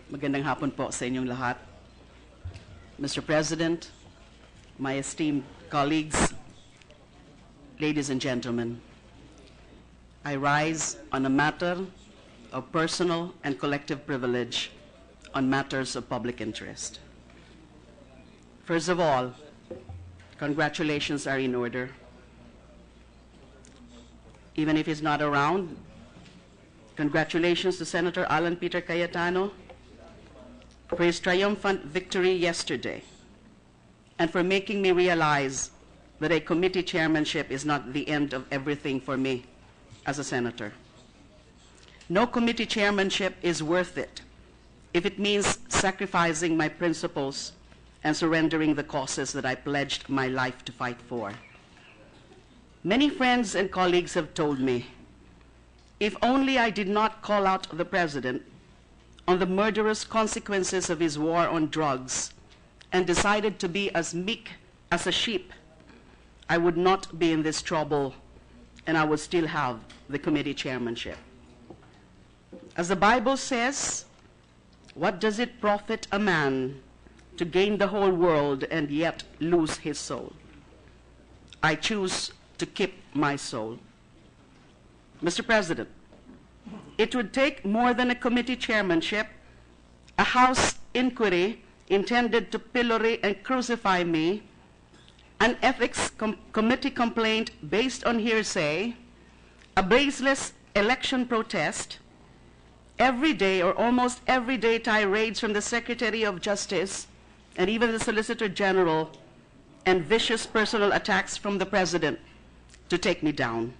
Magandang hapon po sa inyong lahat. Mr. President, my esteemed colleagues, ladies and gentlemen, I rise on a matter of personal and collective privilege on matters of public interest. First of all, congratulations are in order. Even if he's not around, congratulations to Senator Alan Peter Cayetano for his triumphant victory yesterday and for making me realize that a committee chairmanship is not the end of everything for me as a senator. No committee chairmanship is worth it if it means sacrificing my principles and surrendering the causes that I pledged my life to fight for. Many friends and colleagues have told me, if only I did not call out the president on the murderous consequences of his war on drugs and decided to be as meek as a sheep, I would not be in this trouble and I would still have the committee chairmanship. As the Bible says, what does it profit a man to gain the whole world and yet lose his soul? I choose to keep my soul. Mr. President, it would take more than a committee chairmanship, a House inquiry intended to pillory and crucify me, an ethics committee complaint based on hearsay, a baseless election protest, everyday or almost everyday tirades from the Secretary of Justice and even the Solicitor General, and vicious personal attacks from the President to take me down.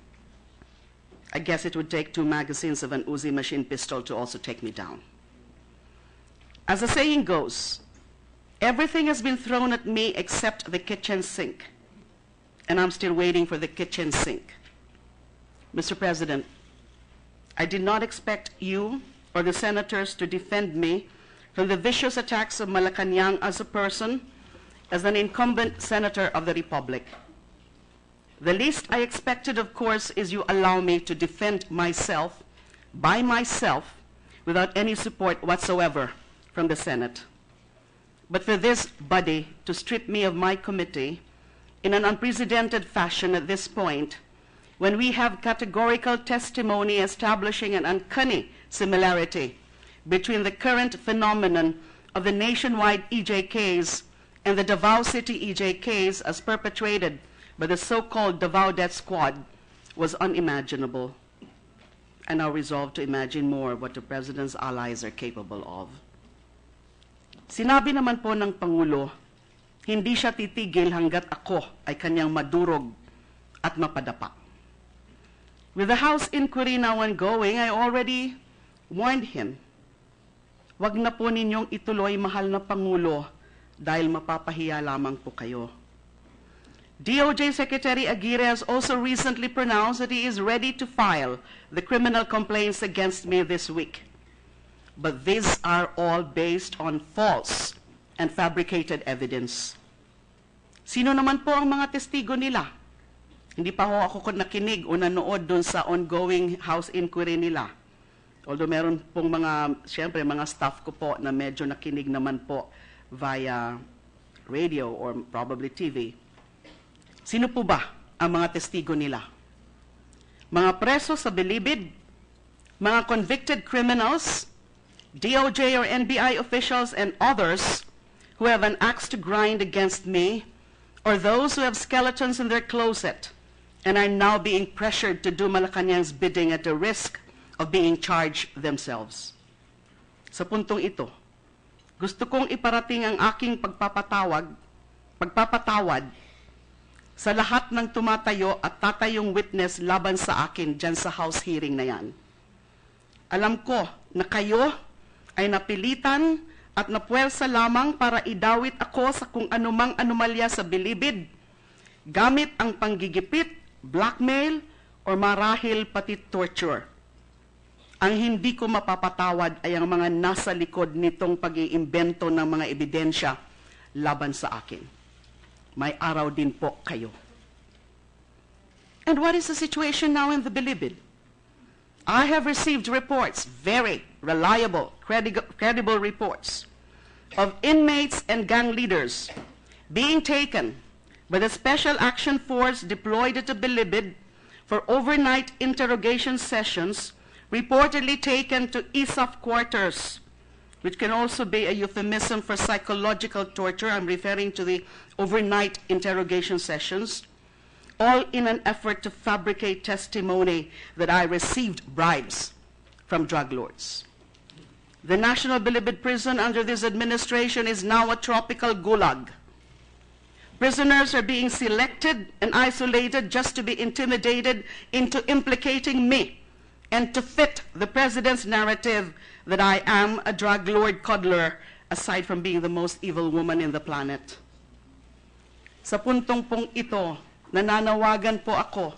I guess it would take 2 magazines of an Uzi machine pistol to also take me down. As the saying goes, everything has been thrown at me except the kitchen sink, and I'm still waiting for the kitchen sink. Mr. President, I did not expect you or the senators to defend me from the vicious attacks of Malacanang as a person, as an incumbent senator of the Republic. The least I expected, of course, is you allow me to defend myself by myself without any support whatsoever from the Senate. But for this body to strip me of my committee in an unprecedented fashion at this point, when we have categorical testimony establishing an uncanny similarity between the current phenomenon of the nationwide EJKs and the Davao City EJKs as perpetrated by the so-called Davao Death Squad, was unimaginable. I now resolve to imagine more what the President's allies are capable of. Sinabi naman po ng Pangulo, hindi siya titigil hanggat ako ay kanyang madurog at mapadapa. With the House inquiry now ongoing, I already warned him, wag na po ninyong ituloy, mahal na Pangulo, dahil mapapahiya lamang po kayo. DOJ Secretary Aguirre has also recently pronounced that he is ready to file the criminal complaints against me this week. But these are all based on false and fabricated evidence. Sino naman po ang mga testigo nila? Hindi pa ho ako nakinig o nanood dun sa ongoing House inquiry nila. Although meron pong siyempre mga staff ko po na medyo nakinig naman po via radio or probably TV. Sino po ba ang mga testigo nila? Mga preso sa bilibid, mga convicted criminals, DOJ or NBI officials and others who have an axe to grind against me, or those who have skeletons in their closet and are now being pressured to do Malacanang's bidding at the risk of being charged themselves. Sa puntong ito, gusto kong iparating ang aking pagpapatawad sa lahat ng tumatayo at tatayong witness laban sa akin dyan sa House hearing na yan. Alam ko na kayo ay napilitan at napuwersa lamang para idawit ako sa kung anumang anomalya sa bilibid, gamit ang panggigipit, blackmail, or marahil pati torture. Ang hindi ko mapapatawad ay ang mga nasa likod nitong pag-iimbento ng mga ebidensya laban sa akin. May araw din po kayo. And what is the situation now in the bilibid? I have received reports, very reliable, credible reports, of inmates and gang leaders being taken by the Special Action Force deployed at Bilibid for overnight interrogation sessions, reportedly taken to ISAF quarters, which can also be a euphemism for psychological torture. I'm referring to the overnight interrogation sessions, all in an effort to fabricate testimony that I received bribes from drug lords. The National Bilibid prison under this administration is now a tropical gulag. Prisoners are being selected and isolated just to be intimidated into implicating me and to fit the president's narrative that I am a drug lord coddler, aside from being the most evil woman in the planet. Sa puntong pong ito, nananawagan po ako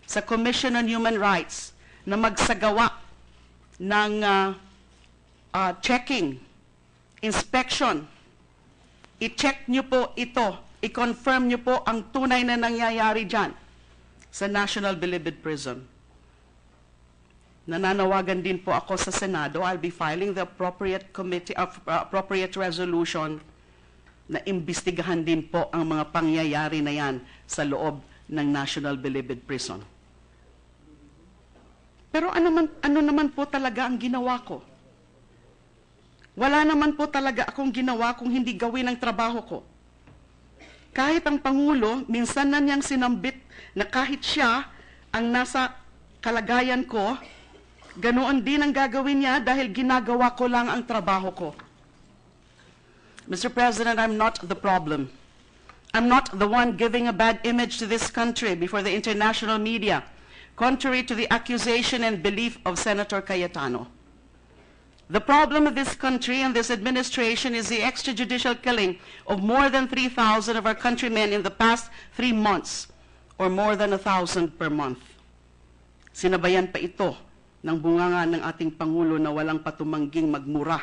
sa Commission on Human Rights na magsagawa ng checking, inspection. I-check nyo po ito, i-confirm nyo po ang tunay na nangyayari dyan sa National Bilibid Prison. Nananawagan din po ako sa Senado. I'll be filing the appropriate appropriate resolution na imbestigahan din po ang mga pangyayari na yan sa loob ng National Bilibid Prison. Pero ano naman po talaga ang ginawa ko? Wala naman po talaga akong ginawa kung hindi gawin ang trabaho ko. Kahit ang Pangulo, minsan na niyang sinambit na kahit siya ang nasa kalagayan ko, ganoon din ang gagawin niya dahil ginagawa ko lang ang trabaho ko. Mr. President, I'm not the problem. I'm not the one giving a bad image to this country before the international media, contrary to the accusation and belief of Senator Cayetano. The problem of this country and this administration is the extrajudicial killing of more than 3,000 of our countrymen in the past 3 months, or more than 1,000 per month. Sinabayan pa ito ng bunganga ng ating Pangulo na walang patumangging magmura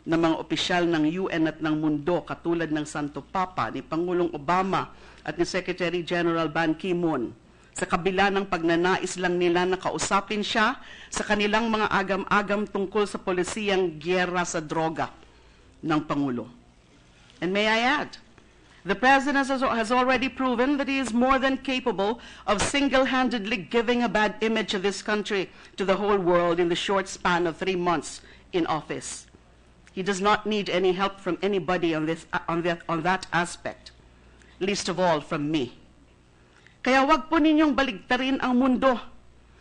ng mga opisyal ng UN at ng mundo katulad ng Santo Papa, ni Pangulong Obama at ni Secretary General Ban Ki-moon, sa kabila ng pagnanais lang nila na kausapin siya sa kanilang mga agam-agam tungkol sa polisiyang gyera sa droga ng Pangulo. And may I add, the President has already proven that he is more than capable of single-handedly giving a bad image of this country to the whole world in the short span of 3 months in office. He does not need any help from anybody on that aspect, least of all from me. Kaya wag po ninyong baligtarin ang mundo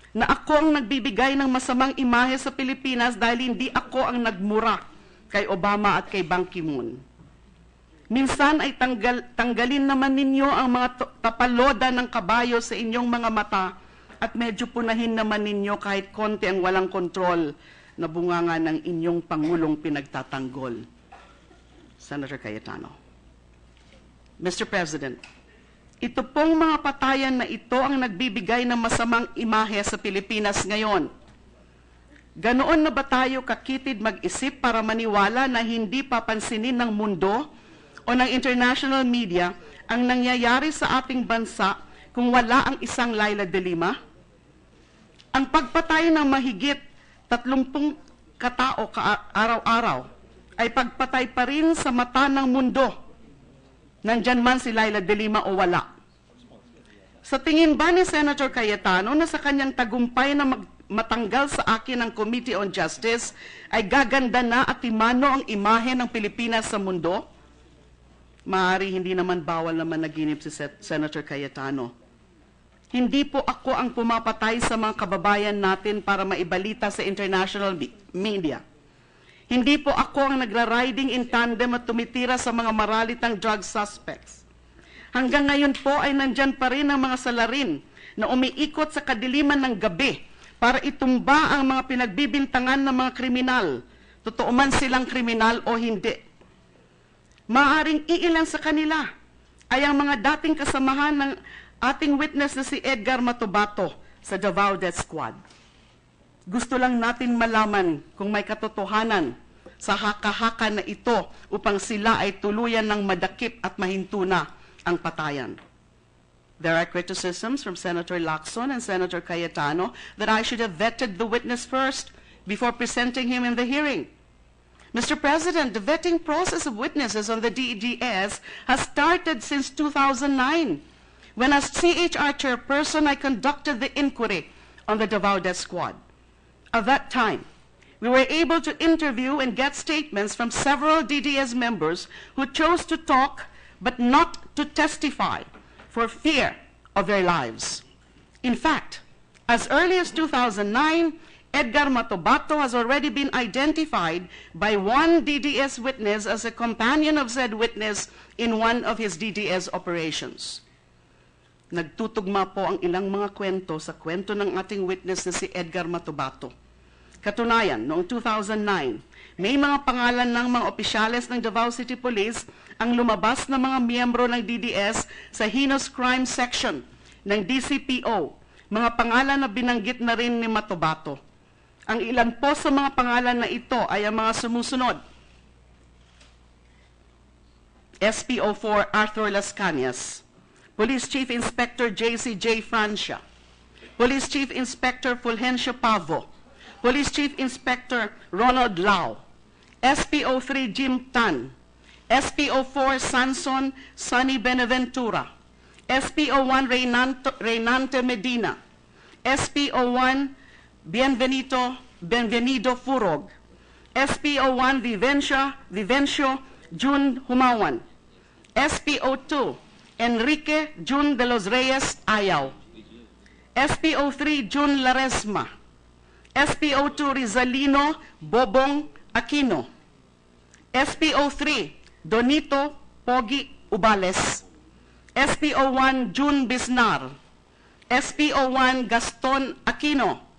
na ako ang nagbibigay ng masamang imahe sa Pilipinas dahil hindi ako ang nagmura kay Obama at kay Ban Ki-moon. Minsan ay tanggalin naman ninyo ang mga tapaloda ng kabayo sa inyong mga mata at medyo punahin naman ninyo kahit konti ang walang kontrol na bunganga ng inyong Pangulong pinagtatanggol, Senator Cayetano. Mr. President, ito pong mga patayan na ito ang nagbibigay ng masamang imahe sa Pilipinas ngayon. Ganoon na ba tayo kakitid mag-isip para maniwala na hindi papansinin ng mundo o ng international media ang nangyayari sa ating bansa kung wala ang isang Laila de Lima? Ang pagpatay ng mahigit 30 katao araw-araw ay pagpatay pa rin sa mata ng mundo. Nandyan man si Laila de Lima o wala. Sa tingin ba ni Senator Cayetano na sa kanyang tagumpay na matanggal sa akin ang Committee on Justice ay gaganda na at timano ang imahe ng Pilipinas sa mundo? Maaari hindi naman bawal na managinip si Senator Cayetano. Hindi po ako ang pumapatay sa mga kababayan natin para maibalita sa international media. Hindi po ako ang nagra-riding in tandem at tumitira sa mga maralitang drug suspects. Hanggang ngayon po ay nandyan pa rin ang mga salarin na umiikot sa kadiliman ng gabi para itumba ang mga pinagbibintangan ng mga kriminal, totoo man silang kriminal o hindi. Maaring iilan sa kanila ay ang mga dating kasamahan ng ating witness na si Edgar Matubato sa Davao Death Squad. Gusto lang natin malaman kung may katotohanan sa haka-haka na ito upang sila ay tuluyan ng madakip at mahinto na ang patayan. There are criticisms from Senator Lacson and Senator Cayetano that I should have vetted the witness first before presenting him in the hearing. Mr. President, the vetting process of witnesses on the DDS has started since 2009, when as CHR chairperson, I conducted the inquiry on the Davao Death Squad. At that time, we were able to interview and get statements from several DDS members who chose to talk but not to testify for fear of their lives. In fact, as early as 2009, Edgar Matobato has already been identified by one DDS witness as a companion of said witness in one of his DDS operations. Nagtutugma po ang ilang mga kwento sa kwento ng ating witness na si Edgar Matobato. Katunayan, noong 2009, may mga pangalan ng mga opisyales ng Davao City Police ang lumabas na mga miyembro ng DDS sa Heinous Crime Section ng DCPO, mga pangalan na binanggit na rin ni Matobato. Ang ilan po sa mga pangalan na ito ay ang mga sumusunod. SPO4 Arthur Las Cañas, Police Chief Inspector JCJ Francia, Police Chief Inspector Fulgencio Pavo, Police Chief Inspector Ronald Lau, SPO3 Jim Tan, SPO4 Sanson Sonny Benaventura, SPO1 Reynante Medina, SPO1 Bienvenido Furog, SPO1 Vivencio June Humawan, SPO2 Enrique June de los Reyes Ayaw, SPO3 June Laresma, SPO2 Rizalino Bobong Aquino, SPO3 Donito Pogi Ubales, SPO1 June Bisnar, SPO1 Gaston Aquino,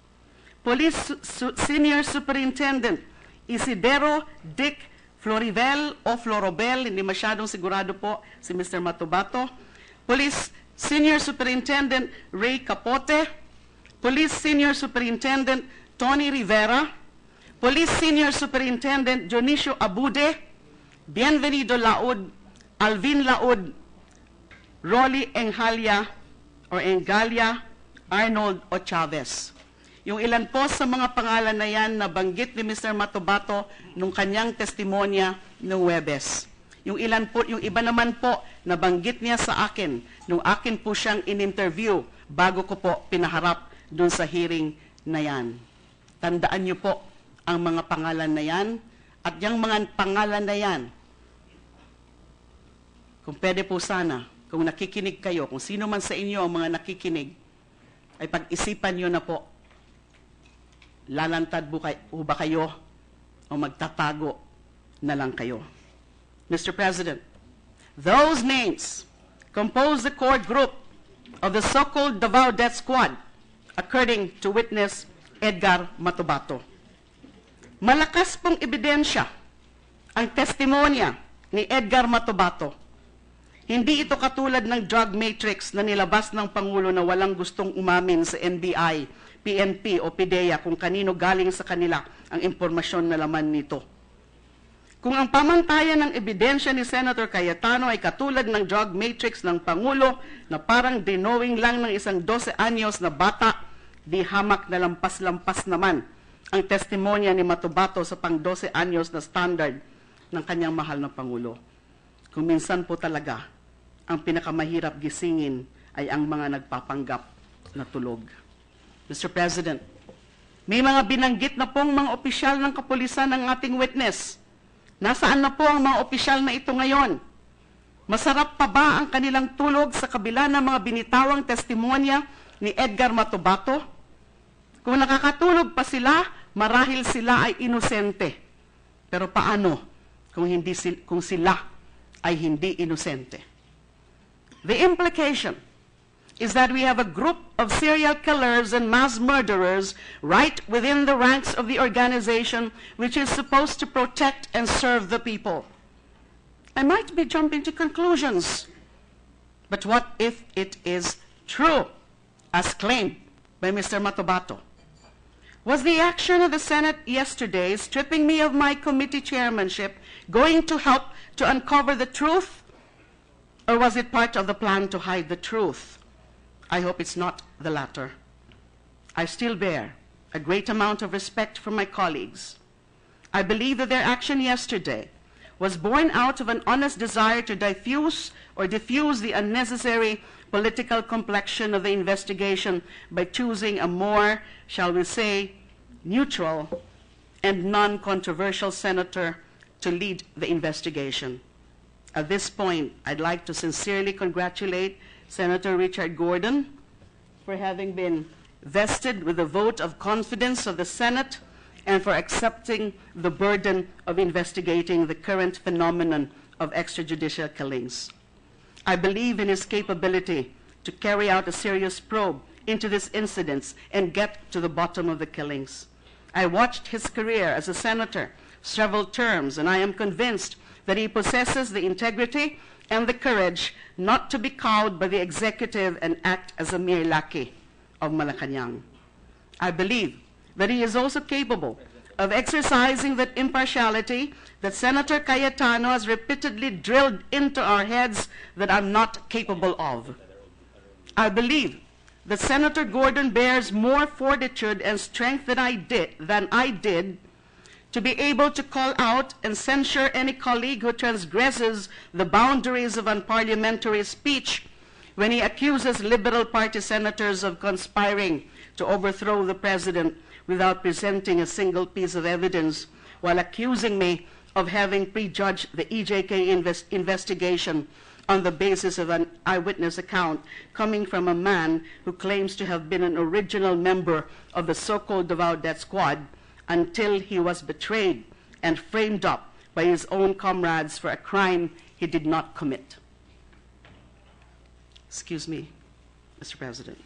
Police Senior Superintendent Isidero Dick Florivel o Florobel, hindi masyadong sigurado po si Mr. Matobato, Police Senior Superintendent Ray Capote, Police Senior Superintendent Tony Rivera, Police Senior Superintendent Dionisio Abude, Bienvenido Laud, Alvin Laud, Rolly Engalia Arnold o Chavez. Yung ilan po sa mga pangalan na yan na banggit ni Mr. Matobato nung kanyang testimonya ng Huwebes. Yung iba naman po na banggit niya sa akin nung akin po siyang in-interview bago ko po pinaharap dun sa hearing na yan. Tandaan niyo po ang mga pangalan na yan at yung mga pangalan na yan, kung pwede po sana, kung nakikinig kayo, kung sino man sa inyo ang mga nakikinig, ay pag-isipan niyo na po, lalantad ba kayo o magtatago na lang kayo. Mr. President, those names compose the core group of the so-called Davao Death Squad, according to witness Edgar Matobato. Malakas pong ebidensya ang testimonya ni Edgar Matobato. Hindi ito katulad ng drug matrix na nilabas ng Pangulo na walang gustong umamin sa NBI, PNP o PIDEA kung kanino galing sa kanila ang impormasyon na laman nito. Kung ang pamantayan ng ebidensya ni Senator Cayetano ay katulad ng drug matrix ng Pangulo na parang dinowing lang ng isang 12 anyos na bata, di hamak na lampas-lampas naman ang testimonya ni Matobato sa pang 12 anyos na standard ng kanyang mahal na Pangulo. Kung minsan po talaga, ang pinakamahirap gisingin ay ang mga nagpapanggap na tulog. Mr. President, may mga binanggit na pong mga opisyal ng kapulisan ng ating witness. Nasaan na po ang mga opisyal na ito ngayon? Masarap pa ba ang kanilang tulog sa kabila ng mga binitawang testimonya ni Edgar Matobato? Kung nakakatulog pa sila, marahil sila ay inosente. Pero paano kung sila ay hindi inosente? The implication is that we have a group of serial killers and mass murderers right within the ranks of the organization which is supposed to protect and serve the people. I might be jumping to conclusions, but what if it is true, as claimed by Mr. Matobato? Was the action of the Senate yesterday, stripping me of my committee chairmanship, going to help to uncover the truth? Or was it part of the plan to hide the truth I hope it's not the latter. I still bear a great amount of respect for my colleagues. I believe that their action yesterday was born out of an honest desire to diffuse the unnecessary political complexion of the investigation by choosing a more, shall we say, neutral and non-controversial senator to lead the investigation. At this point, I'd like to sincerely congratulate Senator Richard Gordon for having been vested with the vote of confidence of the Senate and for accepting the burden of investigating the current phenomenon of extrajudicial killings. I believe in his capability to carry out a serious probe into these incidents and get to the bottom of the killings. I watched his career as a senator several terms, and I am convinced that he possesses the integrity and the courage not to be cowed by the executive and act as a mere lackey of Malacanang. I believe that he is also capable of exercising that impartiality that Senator Cayetano has repeatedly drilled into our heads that I'm not capable of. I believe that Senator Gordon bears more fortitude and strength than I did to be able to call out and censure any colleague who transgresses the boundaries of unparliamentary speech when he accuses Liberal Party senators of conspiring to overthrow the president without presenting a single piece of evidence, while accusing me of having prejudged the EJK investigation on the basis of an eyewitness account coming from a man who claims to have been an original member of the so-called Davao Death Squad until he was betrayed and framed up by his own comrades for a crime he did not commit. Excuse me, Mr. President.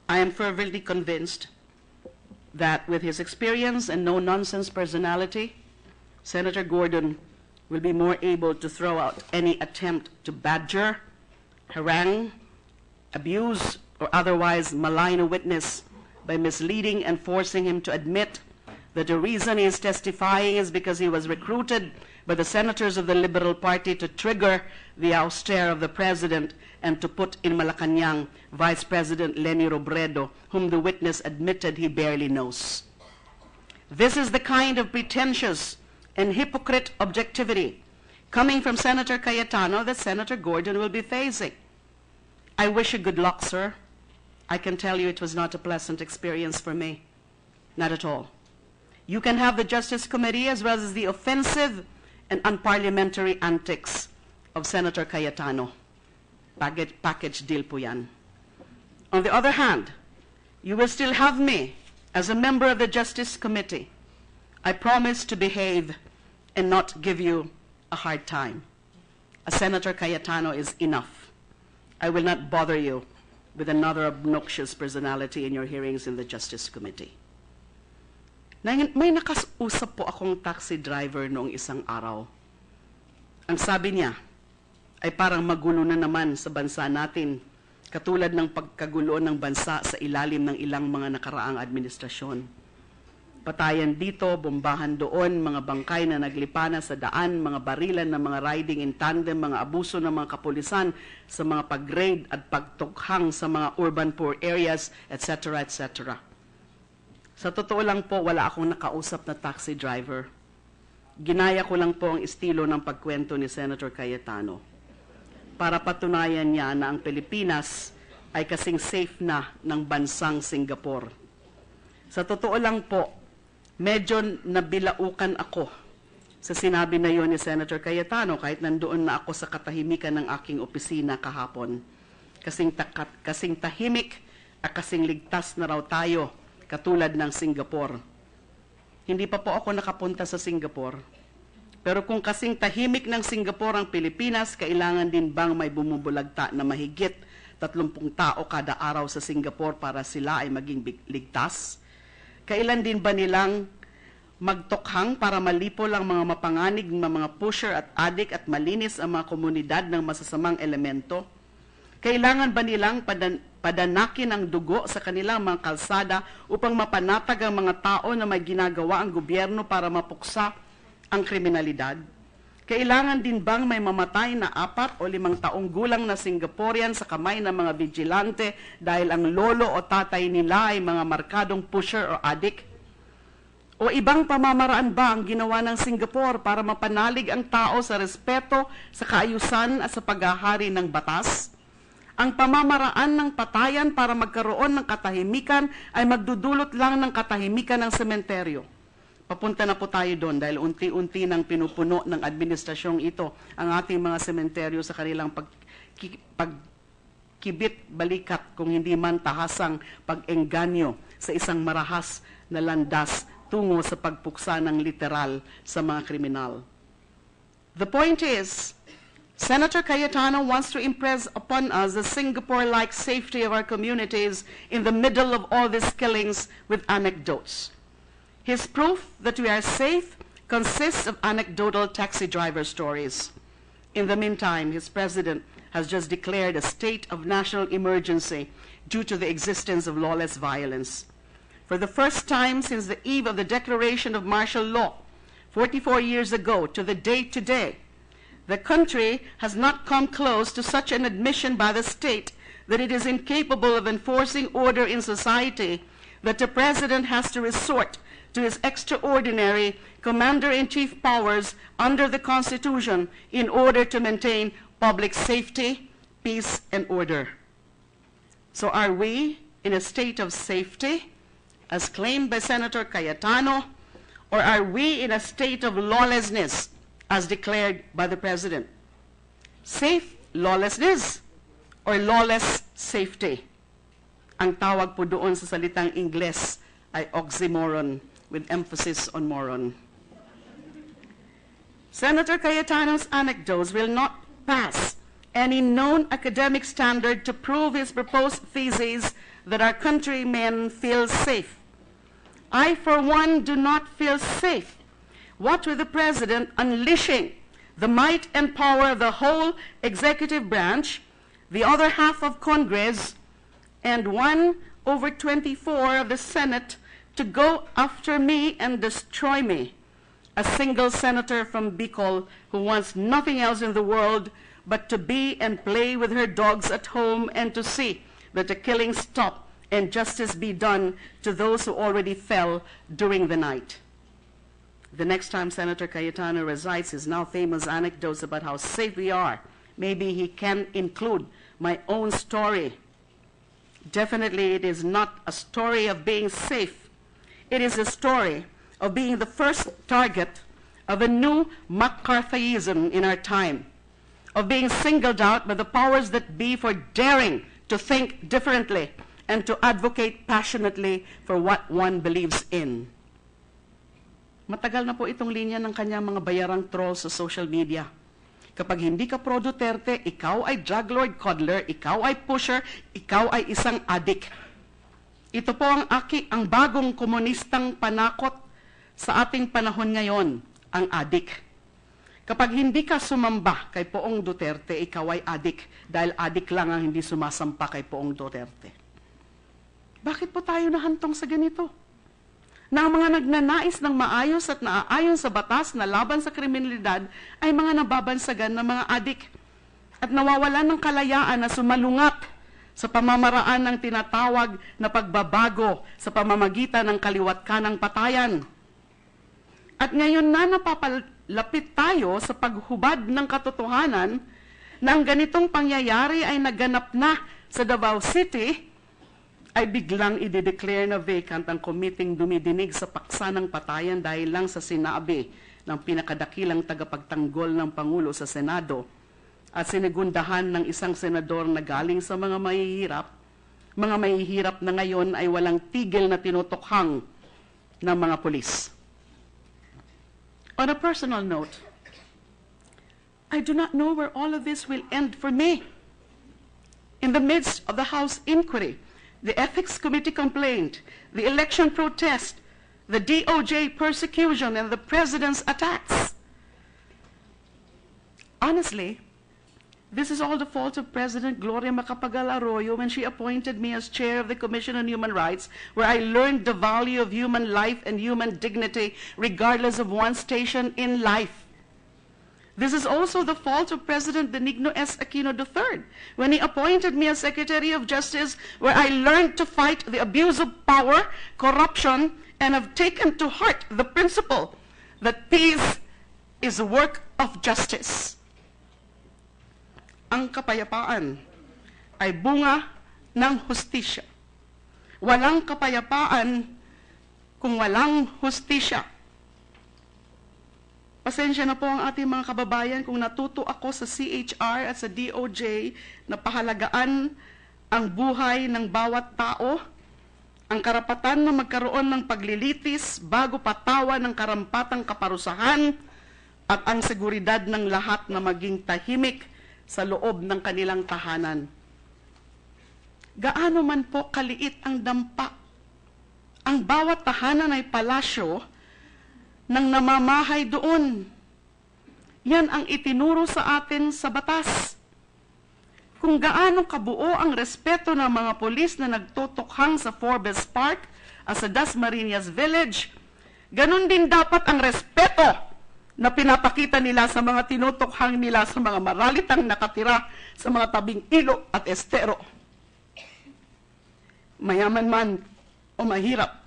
I am fervently convinced that with his experience and no-nonsense personality, Senator Gordon will be more able to throw out any attempt to badger, harangue, abuse, or otherwise malign a witness by misleading and forcing him to admit that the reason he is testifying is because he was recruited by the senators of the Liberal Party to trigger the ouster of the president and to put in Malacanang Vice President Leni Robredo, whom the witness admitted he barely knows. This is the kind of pretentious and hypocrite objectivity coming from Senator Cayetano that Senator Gordon will be facing. I wish you good luck, sir. I can tell you it was not a pleasant experience for me. Not at all. You can have the Justice Committee as well as the offensive and unparliamentary antics of Senator Cayetano. Package deal po yan. On the other hand, you will still have me as a member of the Justice Committee. I promise to behave and not give you a hard time. A Senator Cayetano is enough. I will not bother you with another obnoxious personality in your hearings in the Justice Committee. May nakasusap po akong taxi driver noong isang araw. Ang sabi niya ay parang magulo na naman sa bansa natin, katulad ng pagkagulo ng bansa sa ilalim ng ilang mga nakaraang administrasyon. Patayan dito, bombahan doon, mga bangkay na naglipana sa daan, mga barilan ng mga riding in tandem, mga abuso ng mga kapulisan sa mga pag-raid at pagtukhang sa mga urban poor areas, etc., etc. Sa totoo lang po, wala akong nakausap na taxi driver. Ginaya ko lang po ang estilo ng pagkwento ni Senator Cayetano para patunayan niya na ang Pilipinas ay kasing safe na ng bansang Singapore. Sa totoo lang po, medyo nabilaukan ako sa sinabi na yon ni Senator Cayetano kahit nandoon na ako sa katahimikan ng aking opisina kahapon. Kasing tahimik at kasing ligtas na raw tayo katulad ng Singapore. Hindi pa po ako nakapunta sa Singapore. Pero kung kasing tahimik ng Singapore ang Pilipinas, kailangan din bang may bumubulagta na mahigit 30 tao kada araw sa Singapore para sila ay maging ligtas? Kailan din ba nilang magtokhang para malipol ang mga mapanganig ng mga pusher at adik at malinis ang mga komunidad ng masasamang elemento? Kailangan ba nilang padanakin ang dugo sa kanilang mga kalsada upang mapanatag ang mga tao na may ginagawa ang gobyerno para mapuksa ang kriminalidad? Kailangan din bang may mamatay na 4 o 5 taong gulang na Singaporean sa kamay ng mga vigilante dahil ang lolo o tatay nila ay mga markadong pusher o addict? O ibang pamamaraan ba ang ginawa ng Singapore para mapanalig ang tao sa respeto, sa kaayusan at sa paghahari ng batas? Ang pamamaraan ng patayan para magkaroon ng katahimikan ay magdudulot lang ng katahimikan ng sementeryo. Papunta na po tayo doon dahil unti-unti nang pinupuno ng administrasyong ito ang ating mga sementeryo sa kanilang pagkibit balikat kung hindi man tahasang pag-engganyo sa isang marahas na landas tungo sa pagpuksa ng literal sa mga kriminal. The point is, Senator Cayetano wants to impress upon us the Singapore-like safety of our communities in the middle of all these killings with anecdotes. His proof that we are safe consists of anecdotal taxi driver stories. In the meantime, his president has just declared a state of national emergency due to the existence of lawless violence. For the first time since the eve of the declaration of martial law, 44 years ago to the day today, the country has not come close to such an admission by the state that it is incapable of enforcing order in society that the president has to resort to his extraordinary commander-in-chief powers under the Constitution in order to maintain public safety, peace, and order. So are we in a state of safety, as claimed by Senator Cayetano, or are we in a state of lawlessness, as declared by the President? Safe lawlessness or lawless safety? Ang tawag po doon sa salitang Ingles ay oxymoron, with emphasis on moron. Senator Cayetano's anecdotes will not pass any known academic standard to prove his proposed thesis that our countrymen feel safe. I, for one, do not feel safe. What with the President unleashing the might and power of the whole executive branch, the other half of Congress, and 1/24 of the Senate to go after me and destroy me, a single senator from Bicol who wants nothing else in the world but to be and play with her dogs at home and to see that the killing stop and justice be done to those who already fell during the night. The next time Senator Cayetano recites his now famous anecdotes about how safe we are, maybe he can include my own story. Definitely it is not a story of being safe. It is a story of being the first target of a new McCarthyism in our time, of being singled out by the powers that be for daring to think differently and to advocate passionately for what one believes in. Matagal na po itong linya ng kanyang mga bayarang trolls sa social media. Kapag hindi ka pro Duterte, ikaw ay drug lord coddler, ikaw ay pusher, ikaw ay isang addict. Ito po ang bagong komunistang panakot sa ating panahon ngayon, ang adik. Kapag hindi ka sumamba kay Poong Duterte, ikaw ay adik, dahil adik lang ang hindi sumasampa kay Poong Duterte. Bakit po tayo nahantong sa ganito? Na ang mga nagnanais ng maayos at naaayon sa batas na laban sa kriminalidad ay mga nababansagan ng mga adik at nawawalan ng kalayaan na sumalungat sa pamamaraan ng tinatawag na pagbabago sa pamamagitan ng kaliwat kanang patayan. At ngayon na napapalapit tayo sa paghubad ng katotohanan na ang ganitong pangyayari ay naganap na sa Davao City, ay biglang i-declare na vacant ang committing dumidinig sa paksa ng patayan dahil lang sa sinabi ng pinakadakilang tagapagtanggol ng Pangulo sa Senado at sinigundahan ng isang senador na galing sa mga mahihirap na ngayon ay walang tigil na tinutukhang ng mga pulis. On a personal note, I do not know where all of this will end for me. In the midst of the House inquiry, the Ethics Committee complaint, the election protest, the DOJ persecution, and the President's attacks. Honestly, This is all the fault of President Gloria Macapagal Arroyo when she appointed me as chair of the Commission on Human Rights, where I learned the value of human life and human dignity, regardless of one's station in life. This is also the fault of President Benigno S. Aquino III, when he appointed me as Secretary of Justice, where I learned to fight the abuse of power, corruption, and have taken to heart the principle that peace is a work of justice. Ang kapayapaan ay bunga ng hustisya. Walang kapayapaan kung walang hustisya. Pasensya na po ang ating mga kababayan kung natuto ako sa CHR at sa DOJ na pahalagaan ang buhay ng bawat tao, ang karapatan na magkaroon ng paglilitis bago patawa ng karampatang kaparusahan, at ang seguridad ng lahat na maging tahimik sa loob ng kanilang tahanan. Gaano man po kaliit ang dampa, ang bawat tahanan ay palasyo ng namamahay doon. Yan ang itinuro sa atin sa batas. Kung gaano kabuo ang respeto ng mga pulis na nagtutukhang sa Forbes Park at sa Dasmariñas Village, ganun din dapat ang respeto na pinapakita nila sa mga tinutukhang nila sa mga maralitang nakatira sa mga tabing ilog at estero. Mayaman man o mahirap,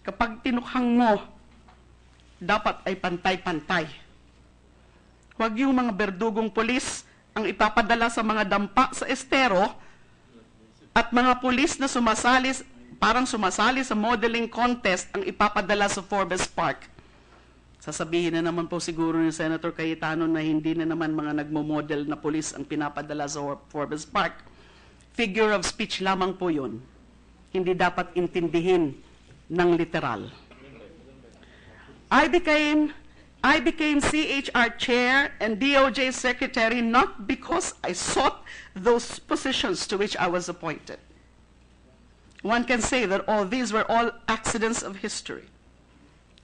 kapag tinukhang mo, dapat ay pantay-pantay. Huwag yung mga berdugong pulis ang ipapadala sa mga dampa sa estero at mga pulis na parang sumasali sa modeling contest ang ipapadala sa Forbes Park. Sasabihin na naman po siguro ni Senator Cayetano na hindi na naman mga nagmo-model na pulis ang pinapadala sa Forbes Park. Figure of speech lamang po yun. Hindi dapat intindihin ng literal. I became CHR chair and DOJ secretary not because I sought those positions to which I was appointed. One can say that all these were all accidents of history.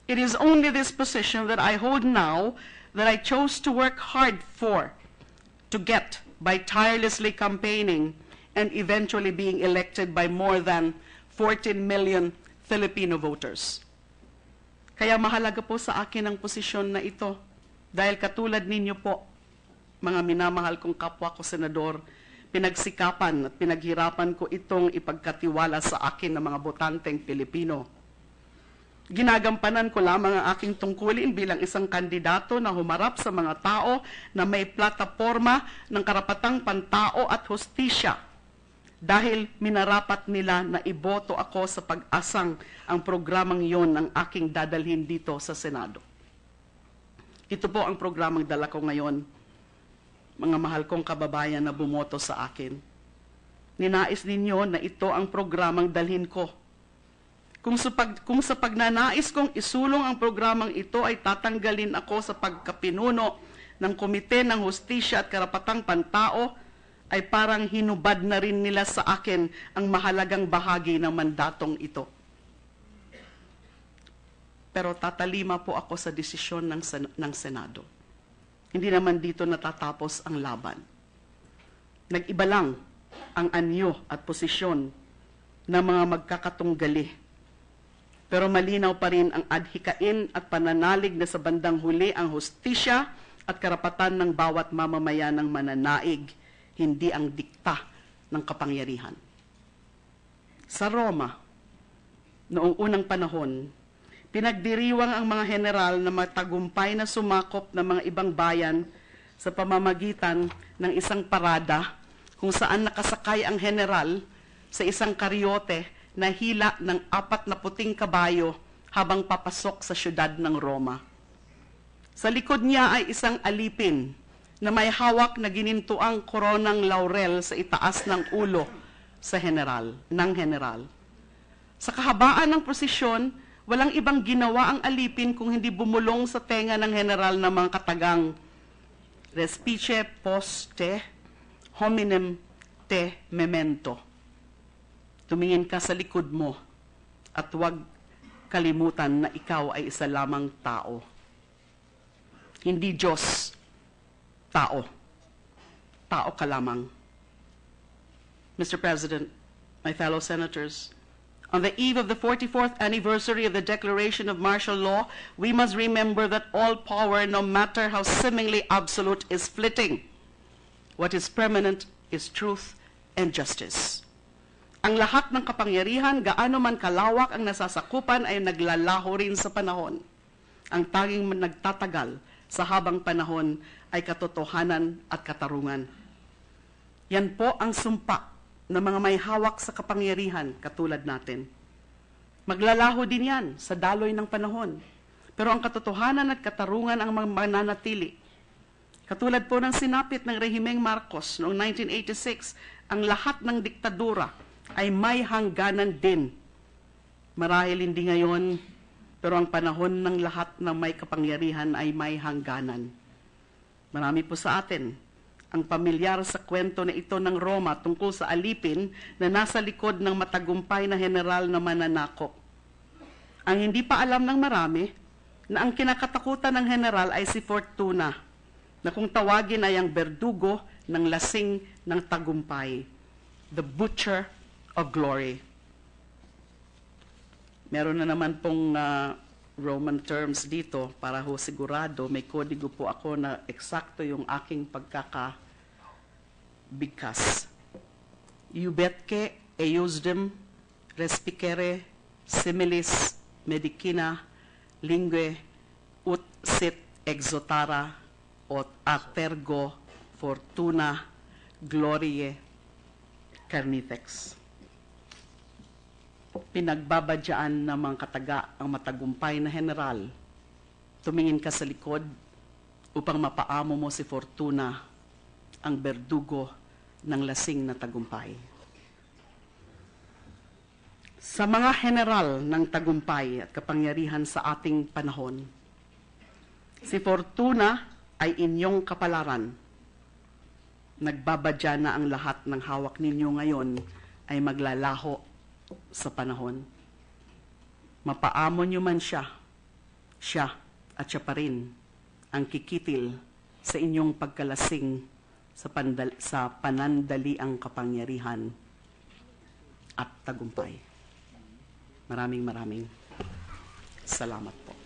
It is only this position that I hold now that I chose to work hard to get by tirelessly campaigning and eventually being elected by more than 14 million Filipino voters. Kaya mahalaga po sa akin ang posisyon na ito dahil katulad ninyo po, mga minamahal kong kapwa ko senador, pinagsikapan at pinaghirapan ko itong ipagkatiwala sa akin ng mga botanteng Pilipino. Ginagampanan ko lamang ang aking tungkulin bilang isang kandidato na humarap sa mga tao na may plataporma ng karapatang pantao at hustisya dahil minarapat nila na iboto ako sa pag-asang ang programang yon ang aking dadalhin dito sa Senado. Ito po ang programang dala ko ngayon, mga mahal kong kababayan na bumoto sa akin. Ninais ninyo na ito ang programang dalhin ko. Kung sa pagnanais kong isulong ang programang ito ay tatanggalin ako sa pagkapinuno ng Komite ng Hustisya at Karapatang Pantao, ay parang hinubad na rin nila sa akin ang mahalagang bahagi ng mandatong ito. Pero tatalima po ako sa desisyon ng Senado. Hindi naman dito natatapos ang laban. Nag-iba lang ang anyo at posisyon ng mga magkakatunggali. Pero malinaw pa rin ang adhikain at pananalig na sa bandang huli ang hustisya at karapatan ng bawat mamamayan ng mananaig, hindi ang dikta ng kapangyarihan. Sa Roma, noong unang panahon, pinagdiriwang ang mga general na matagumpay na sumakop ng mga ibang bayan sa pamamagitan ng isang parada kung saan nakasakay ang general sa isang karyote na hila ng 40 kabayo habang papasok sa syudad ng Roma. Sa likod niya ay isang alipin na may hawak na ginintuang koronang laurel sa itaas ng ulo ng general. Sa kahabaan ng prosesyon, walang ibang ginawa ang alipin kung hindi bumulong sa tenga ng general ng mga katagang respice poste hominem te memento. Tumingin ka sa likod mo at huwag kalimutan na ikaw ay isa lamang tao. Hindi Diyos, tao. tao ka lamang. Mr. President, my fellow senators, on the eve of the 44th anniversary of the declaration of martial law, we must remember that all power, no matter how seemingly absolute, is fleeting. What is permanent is truth and justice. Ang lahat ng kapangyarihan, gaano man kalawak ang nasasakupan, ay naglalaho rin sa panahon. Ang tanging nagtatagal sa habang panahon ay katotohanan at katarungan. Yan po ang sumpa ng mga may hawak sa kapangyarihan katulad natin. Maglalaho din yan sa daloy ng panahon. Pero ang katotohanan at katarungan ang mananatili. Katulad po ng sinapit ng Rehimeng Marcos noong 1986, ang lahat ng diktadura ay may hangganan din. Marahil hindi ngayon, pero ang panahon ng lahat ng may kapangyarihan ay may hangganan. Marami po sa atin ang pamilyar sa kwento na ito ng Roma tungkol sa alipin na nasa likod ng matagumpay na general na mananakop. Ang hindi pa alam ng marami na ang kinakatakutan ng general ay si Fortuna, na kung tawagin ay ang berdugo ng lasing ng tagumpay, the butcher of glory. Meron na naman pong Roman terms dito para ho sigurado, may kodigo po ako na eksakto yung aking pagkakabigkas. Iubetque eiusdem respicere similis medicina lingue ut sit exotara ot atergo fortuna gloriae carnifex. Pinagbabadyaan ng mga kataga ang matagumpay na general. Tumingin ka sa likod upang mapaamo mo si Fortuna, ang berdugo ng lasing na tagumpay. Sa mga general ng tagumpay at kapangyarihan sa ating panahon, si Fortuna ay inyong kapalaran. Nagbabadya na ang lahat ng hawak ninyo ngayon ay maglalaho sa panahon. Mapaamo nyo man siya at siya pa rin ang kikitil sa inyong pagkalasing sa panandaliang kapangyarihan at tagumpay. Maraming salamat po.